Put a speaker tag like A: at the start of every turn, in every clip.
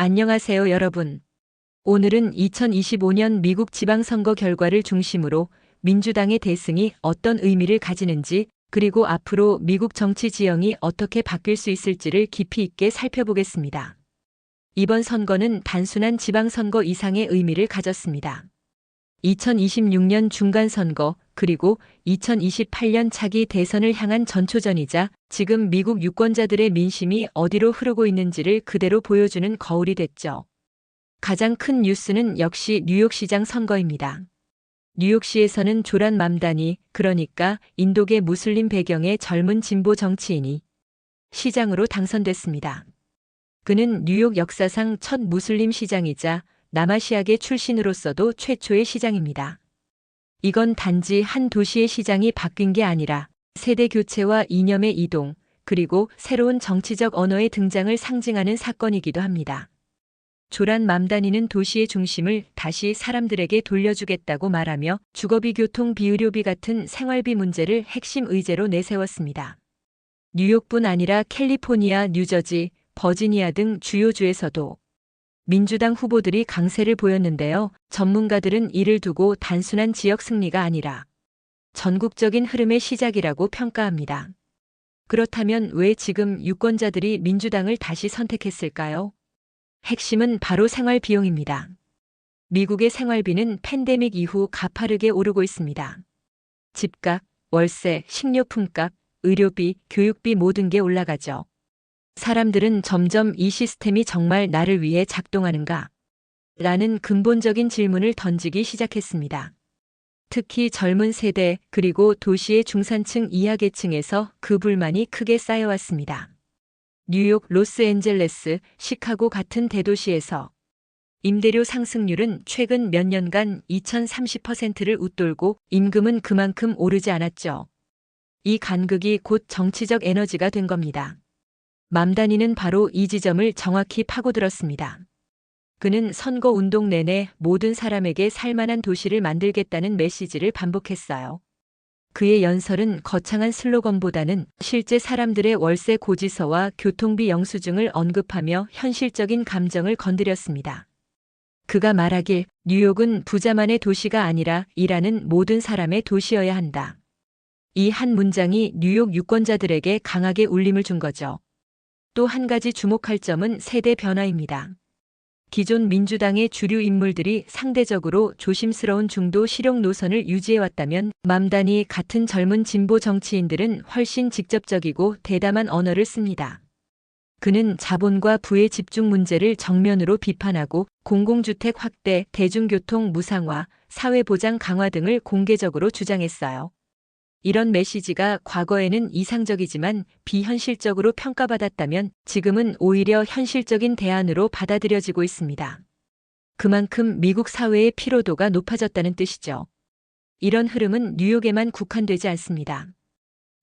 A: 안녕하세요, 여러분. 오늘은 2025년 미국 지방선거 결과를 중심으로 민주당의 대승이 어떤 의미를 가지는지, 그리고 앞으로 미국 정치 지형이 어떻게 바뀔 수 있을지를 깊이 있게 살펴보겠습니다. 이번 선거는 단순한 지방선거 이상의 의미를 가졌습니다. 2026년 중간선거, 그리고 2028년 차기 대선을 향한 전초전이자 지금 미국 유권자들의 민심이 어디로 흐르고 있는지를 그대로 보여주는 거울이 됐죠. 가장 큰 뉴스는 역시 뉴욕시장 선거입니다. 뉴욕시에서는 조란 맘다니, 그러니까 인도계 무슬림 배경의 젊은 진보 정치인이 시장으로 당선됐습니다. 그는 뉴욕 역사상 첫 무슬림 시장이자 남아시아계 출신으로서도 최초의 시장입니다. 이건 단지 한 도시의 시장이 바뀐 게 아니라 세대 교체와 이념의 이동, 그리고 새로운 정치적 언어의 등장을 상징하는 사건이기도 합니다. 조란 맘다니는 도시의 중심을 다시 사람들에게 돌려주겠다고 말하며 주거비, 교통비, 의료비 같은 생활비 문제를 핵심 의제로 내세웠습니다. 뉴욕뿐 아니라 캘리포니아, 뉴저지, 버지니아 등 주요 주에서도 민주당 후보들이 강세를 보였는데요. 전문가들은 이를 두고 단순한 지역 승리가 아니라 전국적인 흐름의 시작이라고 평가합니다. 그렇다면 왜 지금 유권자들이 민주당을 다시 선택했을까요? 핵심은 바로 생활 비용입니다. 미국의 생활비는 팬데믹 이후 가파르게 오르고 있습니다. 집값, 월세, 식료품값, 의료비, 교육비 모든 게 올라가죠. 사람들은 점점 이 시스템이 정말 나를 위해 작동하는가? 라는 근본적인 질문을 던지기 시작했습니다. 특히 젊은 세대, 그리고 도시의 중산층 이하 계층에서 그 불만이 크게 쌓여왔습니다. 뉴욕, 로스앤젤레스, 시카고 같은 대도시에서 임대료 상승률은 최근 몇 년간 2030%를 웃돌고 임금은 그만큼 오르지 않았죠. 이 간극이 곧 정치적 에너지가 된 겁니다. 맘다니는 바로 이 지점을 정확히 파고들었습니다. 그는 선거 운동 내내 모든 사람에게 살만한 도시를 만들겠다는 메시지를 반복했어요. 그의 연설은 거창한 슬로건보다는 실제 사람들의 월세 고지서와 교통비 영수증을 언급하며 현실적인 감정을 건드렸습니다. 그가 말하길 뉴욕은 부자만의 도시가 아니라 일하는 모든 사람의 도시여야 한다. 이 한 문장이 뉴욕 유권자들에게 강하게 울림을 준 거죠. 또 한 가지 주목할 점은 세대 변화입니다. 기존 민주당의 주류 인물들이 상대적으로 조심스러운 중도 실용 노선을 유지해왔다면 맘다니 같은 젊은 진보 정치인들은 훨씬 직접적이고 대담한 언어를 씁니다. 그는 자본과 부의 집중 문제를 정면으로 비판하고 공공주택 확대, 대중교통 무상화, 사회보장 강화 등을 공개적으로 주장했어요. 이런 메시지가 과거에는 이상적이지만 비현실적으로 평가받았다면 지금은 오히려 현실적인 대안으로 받아들여지고 있습니다. 그만큼 미국 사회의 피로도가 높아졌다는 뜻이죠. 이런 흐름은 뉴욕에만 국한되지 않습니다.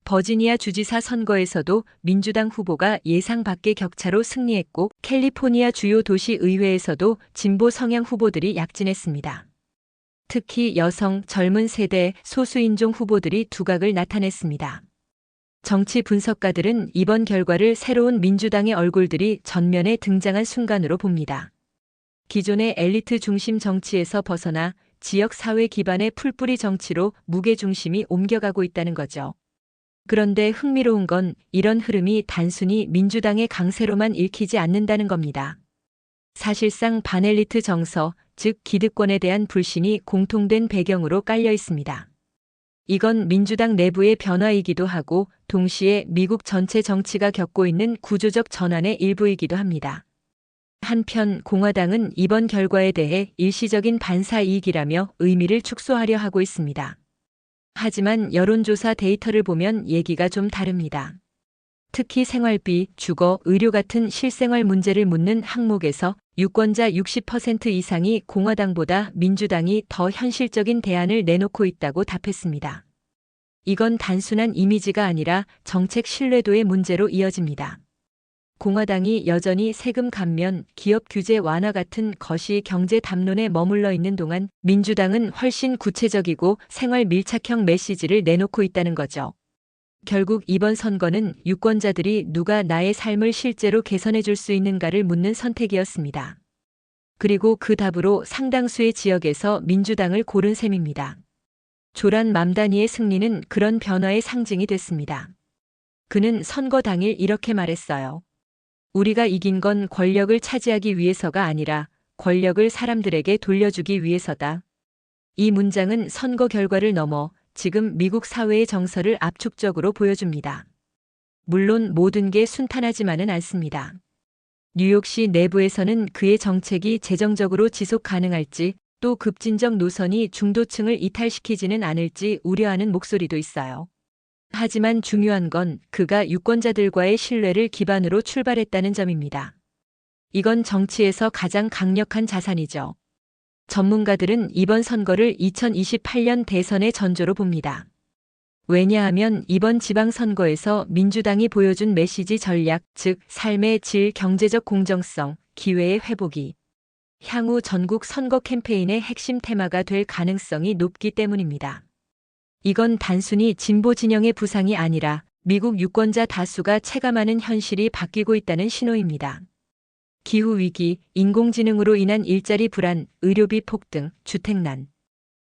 A: 버지니아 주지사 선거에서도 민주당 후보가 예상 밖의 격차로 승리했고 캘리포니아 주요 도시 의회에서도 진보 성향 후보들이 약진했습니다. 특히 여성, 젊은 세대, 소수인종 후보들이 두각을 나타냈습니다. 정치 분석가들은 이번 결과를 새로운 민주당의 얼굴들이 전면에 등장한 순간으로 봅니다. 기존의 엘리트 중심 정치에서 벗어나 지역 사회 기반의 풀뿌리 정치로 무게중심이 옮겨가고 있다는 거죠. 그런데 흥미로운 건 이런 흐름이 단순히 민주당의 강세로만 읽히지 않는다는 겁니다. 사실상 반엘리트 정서, 즉 기득권에 대한 불신이 공통된 배경으로 깔려 있습니다. 이건 민주당 내부의 변화이기도 하고 동시에 미국 전체 정치가 겪고 있는 구조적 전환의 일부이기도 합니다. 한편 공화당은 이번 결과에 대해 일시적인 반사이익이라며 의미를 축소하려 하고 있습니다. 하지만 여론조사 데이터를 보면 얘기가 좀 다릅니다. 특히 생활비, 주거, 의료 같은 실생활 문제를 묻는 항목에서 유권자 60% 이상이 공화당보다 민주당이 더 현실적인 대안을 내놓고 있다고 답했습니다. 이건 단순한 이미지가 아니라 정책 신뢰도의 문제로 이어집니다. 공화당이 여전히 세금 감면, 기업 규제 완화 같은 거시 경제 담론에 머물러 있는 동안 민주당은 훨씬 구체적이고 생활 밀착형 메시지를 내놓고 있다는 거죠. 결국 이번 선거는 유권자들이 누가 나의 삶을 실제로 개선해 줄 수 있는가를 묻는 선택이었습니다. 그리고 그 답으로 상당수의 지역에서 민주당을 고른 셈입니다. 조란 맘다니의 승리는 그런 변화의 상징이 됐습니다. 그는 선거 당일 이렇게 말했어요. 우리가 이긴 건 권력을 차지하기 위해서가 아니라 권력을 사람들에게 돌려주기 위해서다. 이 문장은 선거 결과를 넘어 지금 미국 사회의 정서를 압축적으로 보여줍니다. 물론 모든 게 순탄하지만은 않습니다. 뉴욕시 내부에서는 그의 정책이 재정적으로 지속 가능할지 또 급진적 노선이 중도층을 이탈시키지는 않을지 우려하는 목소리도 있어요. 하지만 중요한 건 그가 유권자들과의 신뢰를 기반으로 출발했다는 점입니다. 이건 정치에서 가장 강력한 자산이죠. 전문가들은 이번 선거를 2028년 대선의 전조로 봅니다. 왜냐하면 이번 지방선거에서 민주당이 보여준 메시지 전략, 즉 삶의 질, 경제적 공정성, 기회의 회복이 향후 전국 선거 캠페인의 핵심 테마가 될 가능성이 높기 때문입니다. 이건 단순히 진보 진영의 부상이 아니라 미국 유권자 다수가 체감하는 현실이 바뀌고 있다는 신호입니다. 기후위기, 인공지능으로 인한 일자리 불안, 의료비 폭등, 주택난.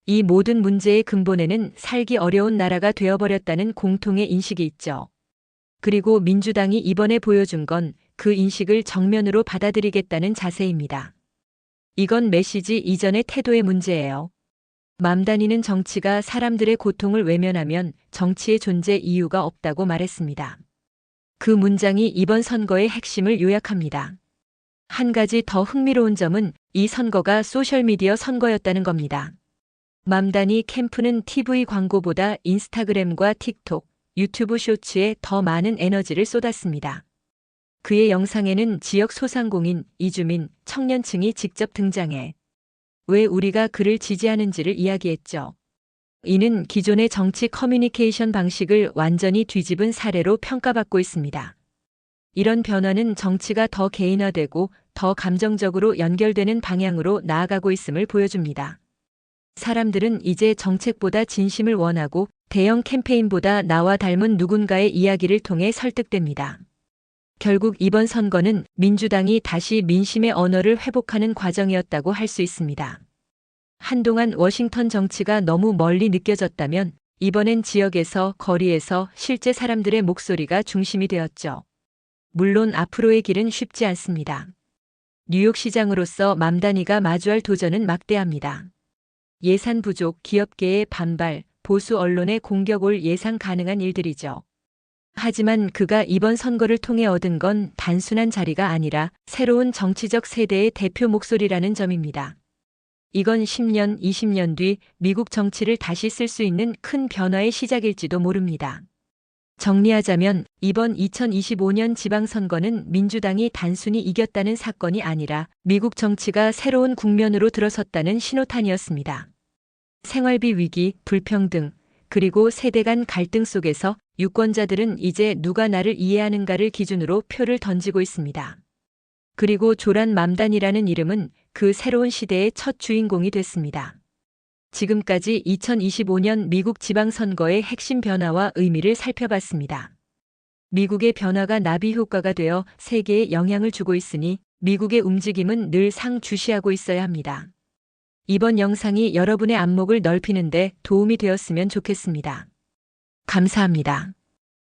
A: 이 모든 문제의 근본에는 살기 어려운 나라가 되어버렸다는 공통의 인식이 있죠. 그리고 민주당이 이번에 보여준 건 그 인식을 정면으로 받아들이겠다는 자세입니다. 이건 메시지 이전의 태도의 문제예요. 맘다니는 정치가 사람들의 고통을 외면하면 정치의 존재 이유가 없다고 말했습니다. 그 문장이 이번 선거의 핵심을 요약합니다. 한 가지 더 흥미로운 점은 이 선거가 소셜미디어 선거였다는 겁니다. 맘다니 캠프는 TV 광고보다 인스타그램과 틱톡, 유튜브 쇼츠에 더 많은 에너지를 쏟았습니다. 그의 영상에는 지역 소상공인, 이주민, 청년층이 직접 등장해 왜 우리가 그를 지지하는지를 이야기했죠. 이는 기존의 정치 커뮤니케이션 방식을 완전히 뒤집은 사례로 평가받고 있습니다. 이런 변화는 정치가 더 개인화되고 더 감정적으로 연결되는 방향으로 나아가고 있음을 보여줍니다. 사람들은 이제 정책보다 진심을 원하고 대형 캠페인보다 나와 닮은 누군가의 이야기를 통해 설득됩니다. 결국 이번 선거는 민주당이 다시 민심의 언어를 회복하는 과정이었다고 할 수 있습니다. 한동안 워싱턴 정치가 너무 멀리 느껴졌다면 이번엔 지역에서, 거리에서 실제 사람들의 목소리가 중심이 되었죠. 물론 앞으로의 길은 쉽지 않습니다. 뉴욕시장으로서 맘다니가 마주할 도전은 막대합니다. 예산 부족, 기업계의 반발, 보수 언론의 공격 올 예상 가능한 일들이죠. 하지만 그가 이번 선거를 통해 얻은 건 단순한 자리가 아니라 새로운 정치적 세대의 대표 목소리라는 점입니다. 이건 10년, 20년 뒤 미국 정치를 다시 쓸 수 있는 큰 변화의 시작일지도 모릅니다. 정리하자면 이번 2025년 지방선거는 민주당이 단순히 이겼다는 사건이 아니라 미국 정치가 새로운 국면으로 들어섰다는 신호탄이었습니다. 생활비 위기, 불평등, 그리고 세대 간 갈등 속에서 유권자들은 이제 누가 나를 이해하는가를 기준으로 표를 던지고 있습니다. 그리고 조란 맘단이라는 이름은 그 새로운 시대의 첫 주인공이 됐습니다. 지금까지 2025년 미국 지방선거의 핵심 변화와 의미를 살펴봤습니다. 미국의 변화가 나비 효과가 되어 세계에 영향을 주고 있으니 미국의 움직임은 늘 상주시하고 있어야 합니다. 이번 영상이 여러분의 안목을 넓히는데 도움이 되었으면 좋겠습니다. 감사합니다.